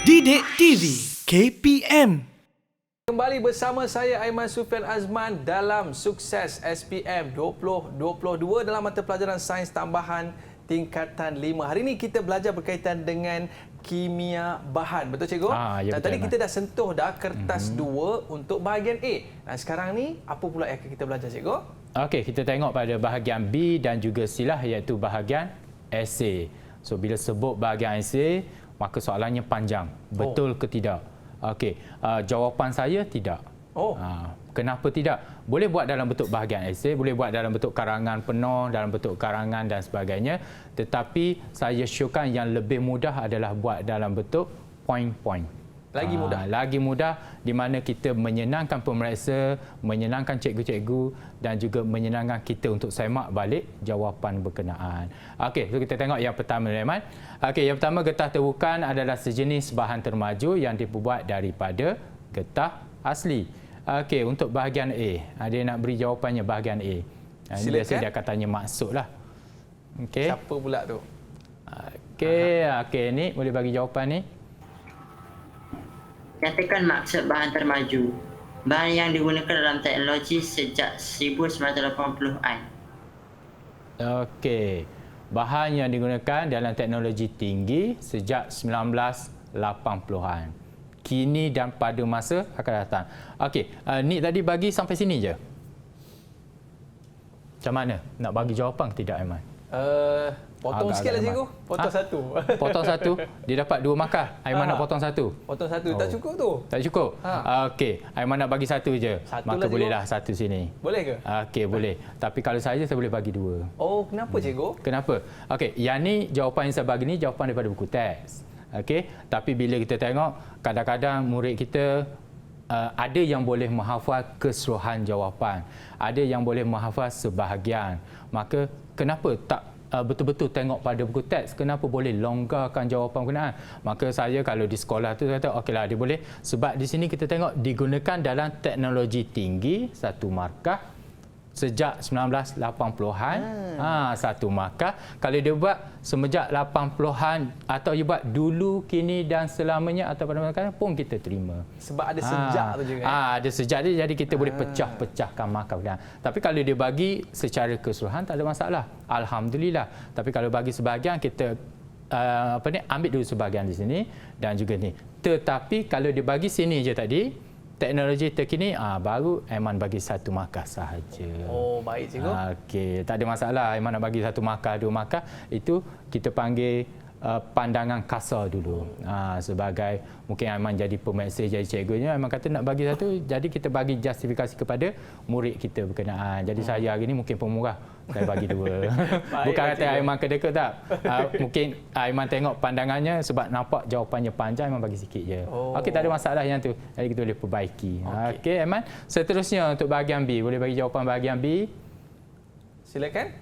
Didik TV KPM. Kembali bersama saya Aiman Sufian Azman dalam Sukses SPM 2022 dalam mata pelajaran Sains Tambahan tingkatan 5. Hari ini kita belajar berkaitan dengan kimia bahan. Betul cikgu? Ya, Dan betul, tadi Aiman. kita dah sentuh dah kertas 2 untuk bahagian A. Dan sekarang ni apa pula yang akan kita belajar cikgu? Okey, kita tengok pada bahagian B dan juga C lah, iaitu bahagian esei. So bila sebut bahagian esei, maka soalannya panjang. Betul ke tidak? Okey, jawapan saya tidak. Kenapa tidak? Boleh buat dalam bentuk bahagian esei, boleh buat dalam bentuk karangan penuh, dalam bentuk karangan dan sebagainya. Tetapi saya syorkan yang lebih mudah adalah buat dalam bentuk poin-poin. Lagi mudah. Lagi mudah, di mana kita menyenangkan pemeriksa, menyenangkan cikgu-cikgu dan juga menyenangkan kita untuk semak balik jawapan berkenaan. Okey, so kita tengok yang pertama, Rahman. Okey, yang pertama, getah terbukan adalah sejenis bahan termaju yang dibuat daripada getah asli. Okey, untuk bahagian A, ada yang nak beri jawapannya bahagian A. Ini biasa dia akan tanya maksudlah. Okey. Siapa pula tu? Okey, ni boleh bagi jawapan ni. Katakan maksud bahan termaju. Bahan yang digunakan dalam teknologi sejak 1980-an. Okey. Bahan yang digunakan dalam teknologi tinggi sejak 1980-an. Kini dan pada masa akan datang. Okey, Nik tadi bagi sampai sini je. Macam mana? Nak bagi jawapan ke tidak, Aiman? Potong sikit lah cikgu. Potong satu. Potong satu. Dia dapat 2 markah. Aiman nak potong satu. Potong satu. Tak cukup tu? Tak cukup? Okey. Aiman nak bagi satu je. Satu maka lah, bolehlah satu sini. Boleh ke? Okey, boleh. Tapi kalau saya boleh bagi 2. Oh, kenapa cikgu? Kenapa? Okey, yang ni jawapan yang saya bagi ni jawapan daripada buku teks. Okey, tapi bila kita tengok kadang-kadang murid kita ada yang boleh menghafal keseluruhan jawapan, ada yang boleh menghafal sebahagian. Maka kenapa tak betul-betul tengok pada buku teks, kenapa boleh longgarkan jawapan berkenaan? Maka saya kalau di sekolah tu kata okeylah dia boleh, sebab di sini kita tengok digunakan dalam teknologi tinggi 1 markah sejak 1980-an, 1 markah. Kalau dia buat semenjak 80-an atau dia buat dulu, kini dan selamanya atau pada masa pun kita terima. Sebab ada sejak tu juga. Ada sejak dia, jadi kita boleh pecah-pecahkan markah. Tapi kalau dia bagi secara keseluruhan tak ada masalah. Alhamdulillah. Tapi kalau bagi sebahagian kita ambil dulu sebahagian di sini dan juga ni. Tetapi kalau dia bagi sini je tadi, teknologi terkini, baru Aiman bagi 1 markah sahaja. Oh, baik cikgu. Okey, tak ada masalah. Aiman nak bagi 1 markah, 2 markah, itu kita panggil pandangan kasar dulu. Sebagai mungkin Aiman jadi pemeriksa, jadi cikgunya, Aiman kata nak bagi 1, jadi kita bagi justifikasi kepada murid kita berkenaan. Jadi saya hari ini mungkin pemurah, saya bagi 2. Bukan kata Aiman kedekut tak. Mungkin Aiman tengok pandangannya sebab nampak jawapannya panjang, Aiman bagi sikit je. Okey, tak ada masalah yang tu. Jadi kita boleh perbaiki. Okey, Aiman. Seterusnya untuk bahagian B, boleh bagi jawapan bahagian B? Silakan.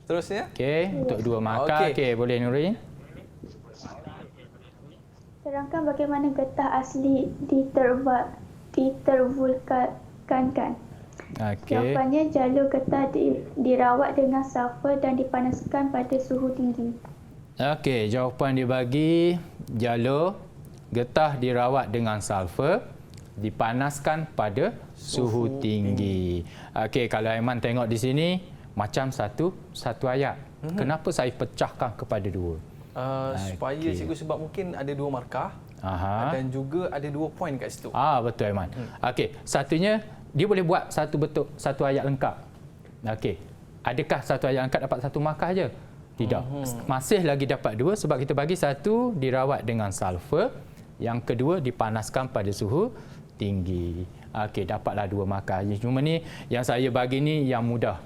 Seterusnya. Okey, untuk 2 markah. Okey, boleh Nurin. Terangkan bagaimana getah asli ditervulkankan. Jawapannya, jalur getah dirawat dengan sulfur dan dipanaskan pada suhu tinggi. Okey, jawapan dia bagi jalur getah dirawat dengan sulfur, dipanaskan pada suhu tinggi. Okey, kalau Aiman tengok di sini macam satu ayat. Kenapa saya pecahkan kepada 2? Supaya cikgu, sebab mungkin ada 2 markah dan juga ada 2 poin kat situ. Betul, Aiman. Okey, satunya dia boleh buat satu ayat lengkap. Okey, adakah satu ayat lengkap dapat 1 markah je? Tidak. Masih lagi dapat 2 sebab kita bagi 1 dirawat dengan sulfur, yang kedua dipanaskan pada suhu tinggi. Okey, dapatlah 2 markah. Cuma ni yang saya bagi ni yang mudah.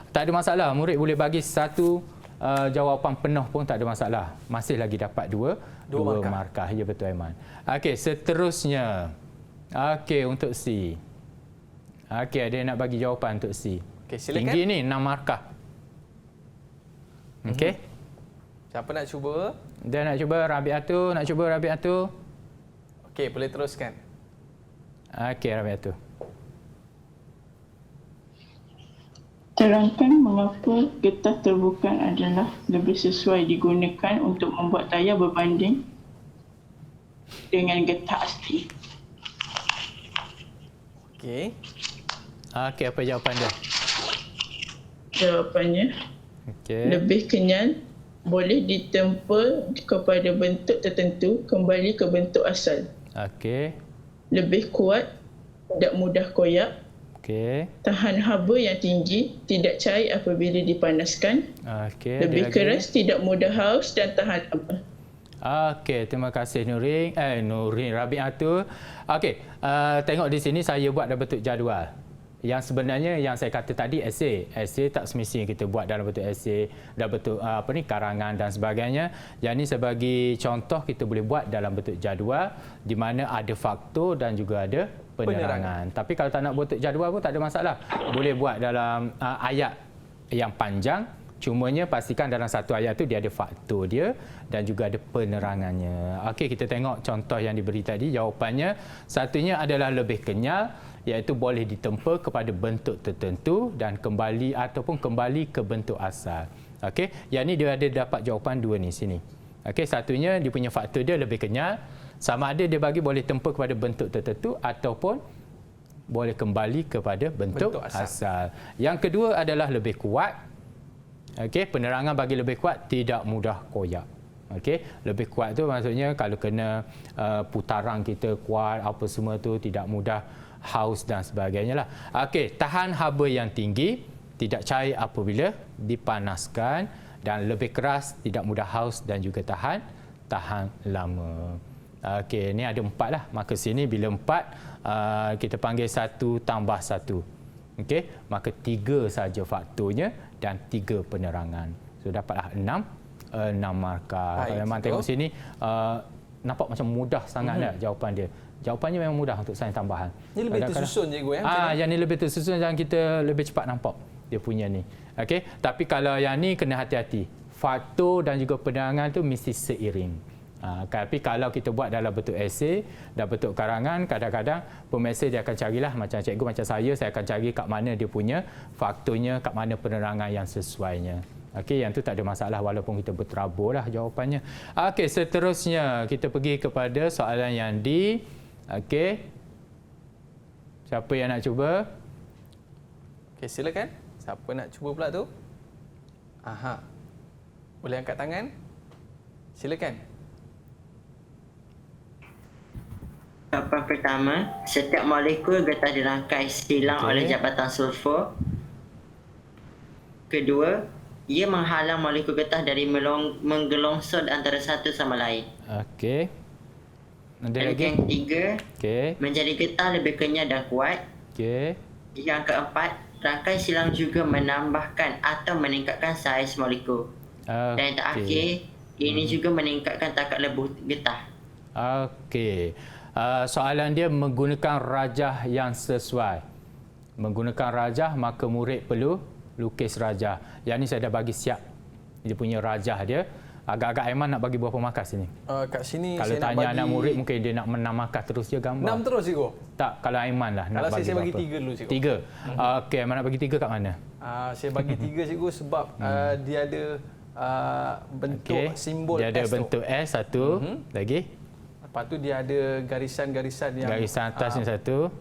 Tak ada masalah, murid boleh bagi 1 jawapan penuh pun tak ada masalah. Masih lagi dapat 2 markah. Ya, betul, Aiman. Okey, seterusnya. Okey, untuk C. Okey, ada yang nak bagi jawapan untuk C. Okey, silakan. Tinggi ni 6 markah. Okey. Siapa nak cuba? Dia nak cuba, Rabi'atu. Nak cuba, Rabi'atu. Okey, boleh teruskan. Okey, Rabi'atu. Terangkan mengapa getah terbukan adalah lebih sesuai digunakan untuk membuat tayar berbanding. dengan getah asli. Okey. Okey, apa jawapan dia? Jawapannya Okey. lebih kenyal, boleh ditempa kepada bentuk tertentu kembali ke bentuk asal. Okey. Lebih kuat, tidak mudah koyak, Okey. tahan haba yang tinggi, tidak cair apabila dipanaskan, Okey. lebih keras, tidak mudah haus dan tahan haba. Okey, terima kasih Nurin Rabiatul. Okey, tengok di sini saya buat dalam bentuk jadual. Yang sebenarnya yang saya kata tadi esei. Esei tak semestinya kita buat dalam bentuk esei, dalam bentuk karangan dan sebagainya. Yang ini sebagai contoh kita boleh buat dalam bentuk jadual di mana ada faktor dan juga ada penerangan. Tapi kalau tak nak bentuk jadual pun tak ada masalah. Boleh buat dalam ayat yang panjang. Cumanya pastikan dalam satu ayat tu dia ada faktor dia dan juga ada penerangannya. Okey, kita tengok contoh yang diberi tadi. Jawapannya satunya adalah lebih kenyal, iaitu boleh ditempa kepada bentuk tertentu dan kembali ataupun kembali ke bentuk asal. Okey, yang ni dia ada dapat jawapan dua ni sini. Okey, satunya dia punya faktor dia lebih kenyal, sama ada dia bagi boleh tempa kepada bentuk tertentu ataupun boleh kembali kepada bentuk asal. Yang kedua adalah lebih kuat. Okey, penerangan bagi lebih kuat, tidak mudah koyak. Okey, lebih kuat tu maksudnya kalau kena putaran kita kuat, apa semua tu tidak mudah haus dan sebagainya lah. Okey, tahan haba yang tinggi, tidak cair apabila dipanaskan dan lebih keras, tidak mudah haus dan juga tahan lama. Okey, ni ada 4 lah. Maka sini bila 4 kita panggil 1 tambah 1. Okey, maka 3 saja faktornya dan 3 penerangan. So dapatlah 6 markah. Kalau memang tengok sini nampak macam mudah sangat jawapan dia. Jawapannya memang mudah untuk sains tambahan. Ini lebih tersusun cikgu ya. Yang ni lebih tersusun dan kita lebih cepat nampak dia punya ni. Okey, tapi kalau yang ni kena hati-hati. Faktor dan juga penerangan tu mesti seiring. Tapi kalau kita buat dalam bentuk esei dan bentuk karangan, kadang-kadang pemesej dia akan carilah macam cikgu, macam saya akan cari kat mana dia punya faktornya, kat mana penerangan yang sesuainya. Okey, yang tu tak ada masalah walaupun kita berterabur lah jawapannya. Okey, seterusnya kita pergi kepada soalan yang di. Okey. Siapa yang nak cuba? Okey, silakan. Siapa nak cuba pula tu? Aha. Boleh angkat tangan? Silakan. Jawapan pertama, setiap molekul getah dirangkai silang oleh jabatan sulfur. Kedua, ia menghalang molekul getah dari menggelongsor antara satu sama lain. Okey. Ada Dan lagi? yang ketiga, menjadi getah lebih kenyal dan kuat. Okey. Yang keempat, rangkai silang juga menambahkan atau meningkatkan saiz molekul. Dan yang terakhir, ini juga meningkatkan takat lebuh getah. Okey. Soalan dia menggunakan rajah yang sesuai. Menggunakan rajah, maka murid perlu lukis rajah. Yang ni saya dah bagi siap. Dia punya rajah dia. Agak-agak Aiman nak bagi berapa markah sini? Kat sini kalau saya tanya nak bagi anak murid, mungkin dia nak 6 markah terus dia gambar. 6 terus cikgu? Tak, kalau Aiman lah. Kalau nak saya bagi berapa? 3 dulu cikgu. 3? Okey, Aiman nak bagi 3 kat mana? Saya bagi 3 cikgu sebab dia ada bentuk simbol S. Dia ada bentuk S satu. Lagi? Lepas tu dia ada garisan-garisan yang garisan atas ni satu.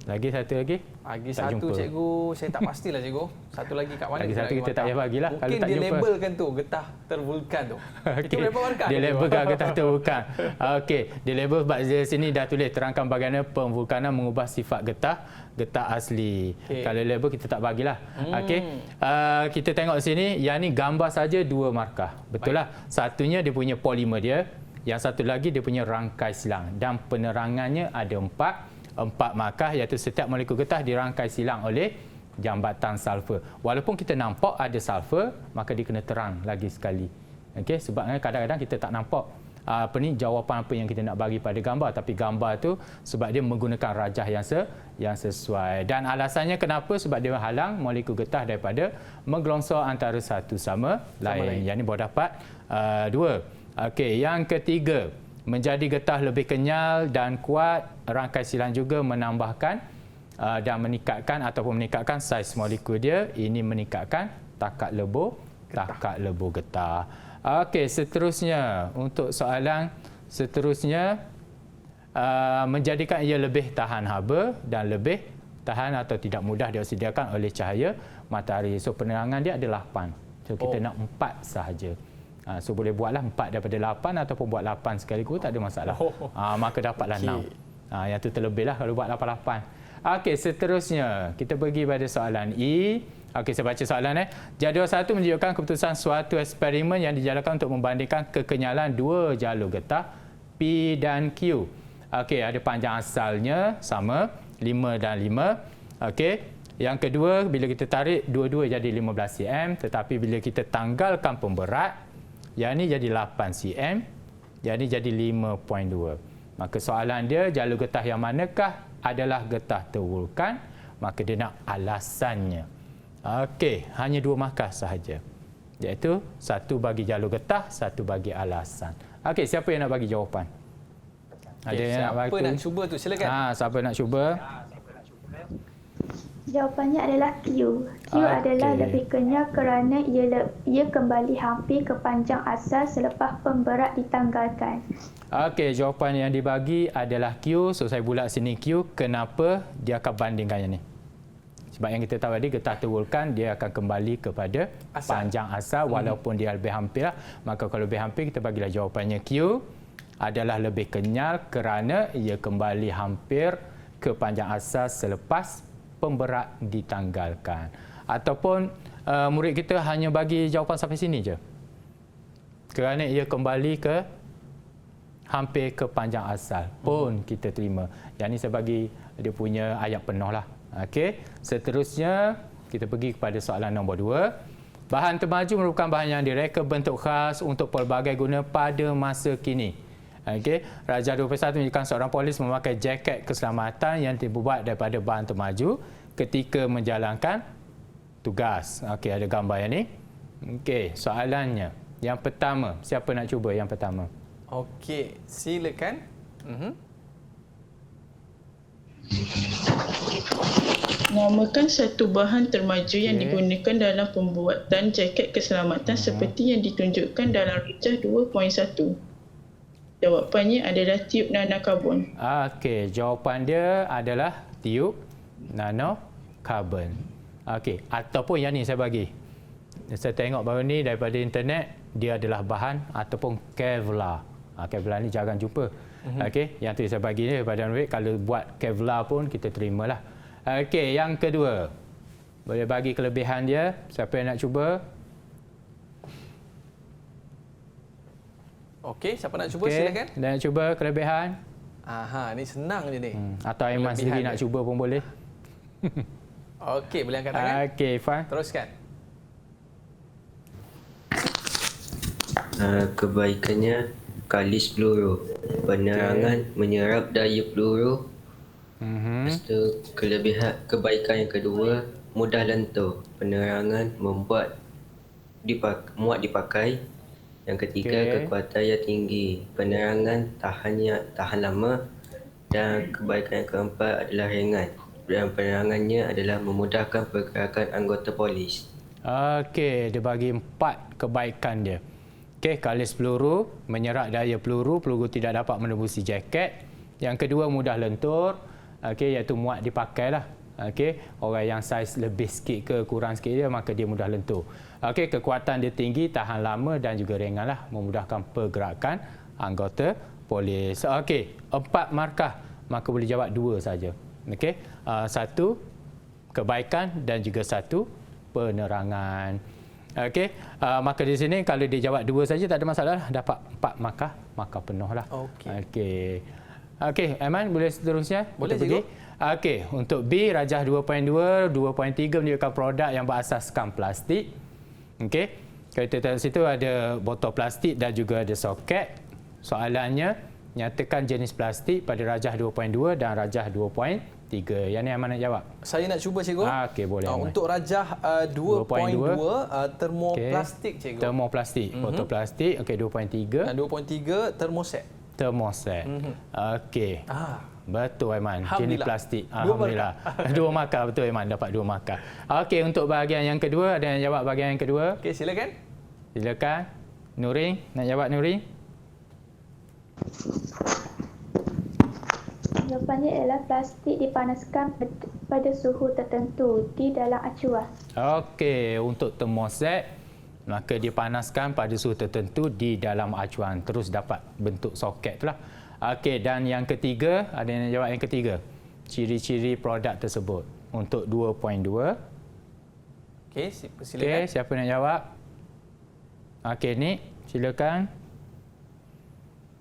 Lagi satu lagi? Lagi tak satu jumpa. Cikgu, saya tak pastilah cikgu. Satu lagi kat mana? Lagi satu kita tak payah bagilah. Mungkin Kalau tak dia jumpa. labelkan tu, getah tervulkan tu. Kita boleh markah. Dia labelkan getah tervulkan. Okey, dia label sebab di sini dah tulis terangkan bagaimana pemvulkanan mengubah sifat getah asli. Kalau label kita tak bagilah. Okey. Kita tengok sini, yang ni gambar saja 2 markah. Betul lah. Satunya dia punya polimer dia. Yang satu lagi dia punya rangkai silang dan penerangannya ada 4 markah, iaitu setiap molekul getah dirangkai silang oleh jambatan sulfur. Walaupun kita nampak ada sulfur, maka dia kena terang lagi sekali. Okey, sebab kadang-kadang kita tak nampak jawapan apa yang kita nak bagi pada gambar, tapi gambar tu sebab dia menggunakan rajah yang sesuai. Dan alasannya kenapa? Sebab dia menghalang molekul getah daripada menggelongsor antara satu sama lain. Yang ni baru dapat 2. Okey, yang ketiga, menjadi getah lebih kenyal dan kuat. Rangkai silang juga menambahkan dan meningkatkan ataupun meningkatkan saiz molekul dia. Ini meningkatkan takat lebuh getah. Okey, seterusnya untuk soalan seterusnya menjadikan ia lebih tahan haba dan lebih tahan atau tidak mudah dioksidakan oleh cahaya matahari. So penerangan dia ada 8. So kita nak 4 sahaja. So boleh buatlah 4 daripada 8 ataupun buat 8 sekaligus, tak ada masalah. Maka dapatlah 6. Yang tu terlebihlah kalau buat 8. Okey, seterusnya kita pergi pada soalan E. Okey, saya baca soalan. Jadual 1 menunjukkan keputusan suatu eksperimen yang dijalankan untuk membandingkan kekenyalan dua jalur getah P dan Q. Okey, ada panjang asalnya sama 5 dan 5. Okey. Yang kedua, bila kita tarik dua-dua jadi 15 cm, tetapi bila kita tanggalkan pemberat, yang ni jadi 8 cm, yang ni jadi 5.2. Maka soalan dia, jalur getah yang manakah adalah getah terwulkan? Maka dia nak alasannya. Okey, hanya 2 markah sahaja. Iaitu 1 bagi jalur getah, 1 bagi alasan. Okey, siapa yang nak bagi jawapan? Ada yang siapa nak cuba tu? Silakan. Siapa nak cuba? Jawapannya adalah Q. Q adalah lebih kenyal kerana ia kembali hampir ke panjang asal selepas pemberat ditanggalkan. Okey, jawapan yang dibagi adalah Q. So saya bulat sini Q. Kenapa dia akan bandingkan yang ni? Sebab yang kita tahu tadi, getah terwulkan dia akan kembali kepada panjang asal walaupun dia lebih hampir lah. Maka kalau lebih hampir, kita bagilah jawapannya Q adalah lebih kenyal kerana ia kembali hampir ke panjang asal selepas pemberat ditanggalkan. Ataupun murid kita hanya bagi jawapan sampai sini je. Kerana ia kembali ke hampir ke panjang asal pun kita terima. Yang ni saya bagi dia punya ayat penuh lah. Okey, seterusnya kita pergi kepada soalan nombor 2. Bahan termaju merupakan bahan yang direka bentuk khas untuk pelbagai guna pada masa kini. Okey, Raja 21 menunjukkan seorang polis memakai jaket keselamatan yang dibuat daripada bahan termaju ketika menjalankan tugas. Okey, ada gambar yang ni. Okey, soalannya yang pertama, siapa nak cuba yang pertama? Okey, silakan. Namakan satu bahan termaju yang digunakan dalam pembuatan jaket keselamatan seperti yang ditunjukkan dalam rejah 2.1. Jawapannya adalah tiub nanokarbon. Okey, jawapan dia adalah tiub nanokarbon. Okey, ataupun yang ni saya bagi. Saya tengok baru ni daripada internet, dia adalah bahan ataupun Kevlar. Kevlar ni jarang jumpa. Okey, yang tu saya bagi ni daripada murid, kalau buat Kevlar pun kita terimalah. Okey, yang kedua. Boleh bagi kelebihan dia. Siapa yang nak cuba? Okey, siapa nak cuba silakan. Nak cuba kelebihan? Ni senang je ni. Atau Aiman sendiri nak cuba pun boleh. Okey, boleh angkat tangan. Okey, Fan. Teruskan. Kebaikannya kalis peluru. Penerangan menyerap daya peluru. Lepas tu kebaikan yang kedua, mudah lentur. Penerangan muat dipakai. Yang ketiga, kekuatan yang tinggi. Penerangan tahan lama. Dan kebaikan yang keempat adalah ringan. Dan penerangannya adalah memudahkan pergerakan anggota polis. Okey, dia bagi 4 kebaikan dia. Okey, kalis peluru, menyerap daya peluru, peluru tidak dapat menembusi jaket. Yang kedua, mudah lentur. Okey, iaitu muat dipakailah. Okey, orang yang saiz lebih sikit ke kurang sikit dia, maka dia mudah lentur. Okey, kekuatan dia tinggi, tahan lama dan juga ringanlah, memudahkan pergerakan anggota polis. Okey, 4 markah, maka boleh jawab 2 saja. Okey, 1 kebaikan dan juga 1 penerangan. Okey, maka di sini kalau dia jawab 2 saja tak ada masalah, dapat 4 markah penuhlah. Okey. Okey, Aiman boleh seterusnya? Boleh, pergi. Okey, untuk B, Rajah 2.2, 2.3 menunjukkan produk yang berasaskan plastik. Okey, kalau kita tengok situ ada botol plastik dan juga ada soket. Soalannya, nyatakan jenis plastik pada Rajah 2.2 dan Rajah 2.3. Yang ni Aiman nak jawab? Saya nak cuba, cikgu. Okey, boleh. Untuk Rajah 2.2, termoplastik, cikgu. Termoplastik, botol plastik. Okey, 2.3. Dan 2.3, termoset. Termoset. Okey. Betul, Aiman. Jenis plastik. 2 2 markah. Betul, Aiman. Dapat 2 markah. Okey, untuk bahagian yang kedua, ada yang jawab bahagian yang kedua? Okey, silakan. Silakan. Nuring, nak jawab Nuring? Jawapannya ialah plastik dipanaskan pada suhu tertentu di dalam acuan. Okey, untuk termoset, maka dipanaskan pada suhu tertentu di dalam acuan. Terus dapat bentuk soket itulah. Okey, dan yang ketiga, ada yang jawab yang ketiga. Ciri-ciri produk tersebut untuk 2.2. Okey, silakan. Okey, siapa nak jawab? Okey, Nik, silakan.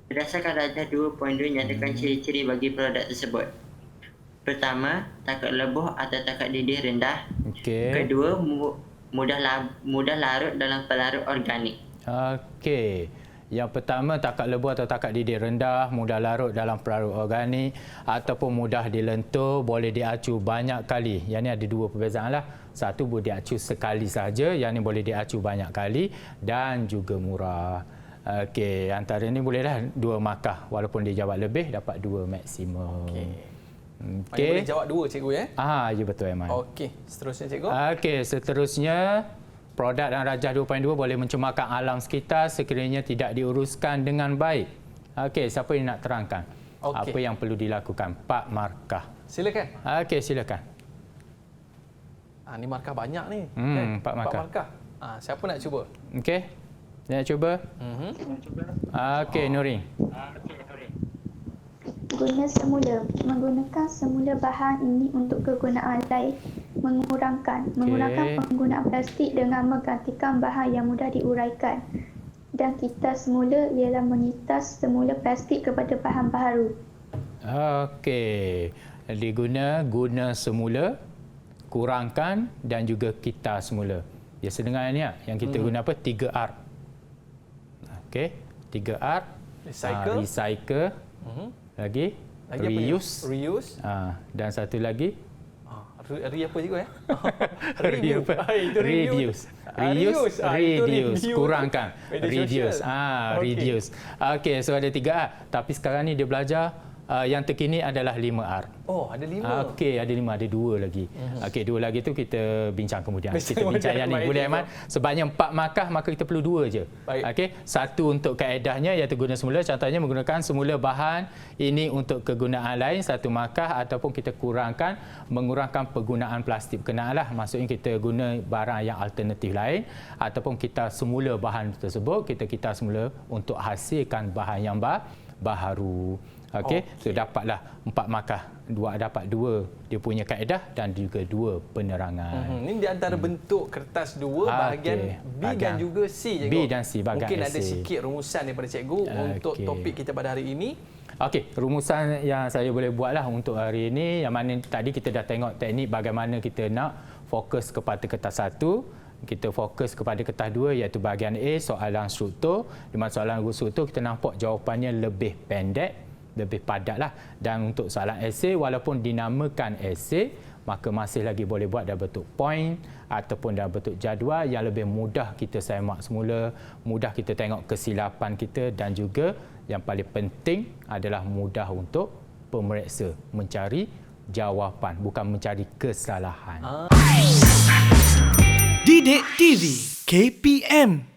Berdasarkan darjah 2.2 nyatakan ciri-ciri bagi produk tersebut. Pertama, takat lebuh atau takat didih rendah. Okey. Kedua, mudah larut dalam pelarut organik. Okey. Yang pertama, takat lebuh atau takat didih rendah, mudah larut dalam pelarut organik ataupun mudah dilentur, boleh diacu banyak kali. Yang ni ada dua perbezaan lah. Satu boleh diacu sekali saja, yang ni boleh diacu banyak kali dan juga murah. Okey, antara ni bolehlah 2 markah. Walaupun dia jawab lebih, dapat 2 maksimum. Okey. Okey. Boleh jawab 2 cikgu ya? Ya betul Aiman. Okey, seterusnya cikgu. Okey, seterusnya produk dan rajah 2.2 boleh mencemarkan alam sekitar sekiranya tidak diuruskan dengan baik. Okey, siapa yang nak terangkan? Okey. Apa yang perlu dilakukan? 4 markah. Silakan. Okey, silakan. Ni markah banyak ni. 4 markah. Siapa nak cuba? Okey. Nak cuba? Okey, Nurin. Guna semula. Menggunakan semula bahan ini untuk kegunaan lain. Mengurangkan penggunaan plastik dengan menggantikan bahan yang mudah diuraikan. Dan kita semula ialah mengitas semula plastik kepada bahan baharu. Okey. Guna semula, kurangkan dan juga kita semula. Biasa dengar ni yang kita guna apa? 3R. Okey, 3R. Recycle. Lagi reuse. Dan satu lagi apa cikgu ya? Reduce. Kurangkan. Reduce. Okey, so ada 3R. Tapi sekarang ni dia belajar yang terkini adalah 5R. Oh, ada 5. Okey, ada 5, ada 2 lagi. Okey, 2 lagi tu kita bincang kemudian. Kita bincang yang ni. Boleh Aiman? Sebabnya 4 markah, maka kita perlu 2 je. Okey, satu untuk kaedahnya iaitu guna semula. Contohnya menggunakan semula bahan ini untuk kegunaan lain, 1 markah, ataupun kita mengurangkan penggunaan plastik berkenaanlah. Maksudnya kita guna barang yang alternatif lain ataupun kita semula bahan tersebut, kita semula untuk hasilkan bahan yang baharu. Okey, so dapatlah 4 markah. Dapat 2 dia punya kaedah dan juga 2 penerangan. Ini di antara bentuk kertas 2 bahagian B dan juga C, cikgu. B dan C bahagian Mungkin essay. ada sikit rumusan daripada cikgu untuk topik kita pada hari ini. Okey, rumusan yang saya boleh buatlah untuk hari ini, yang mana tadi kita dah tengok teknik bagaimana kita nak fokus kepada kertas 1. Kita fokus kepada kertas 2 iaitu bahagian A, soalan struktur. Di mana soalan struktur kita nampak jawapannya lebih pendek, lebih padatlah. Dan untuk soalan esei, walaupun dinamakan esei, maka masih lagi boleh buat dalam bentuk point ataupun dalam bentuk jadual yang lebih mudah kita semak semula, mudah kita tengok kesilapan kita dan juga yang paling penting adalah mudah untuk pemeriksa mencari jawapan, bukan mencari kesalahan. Didik TV KPM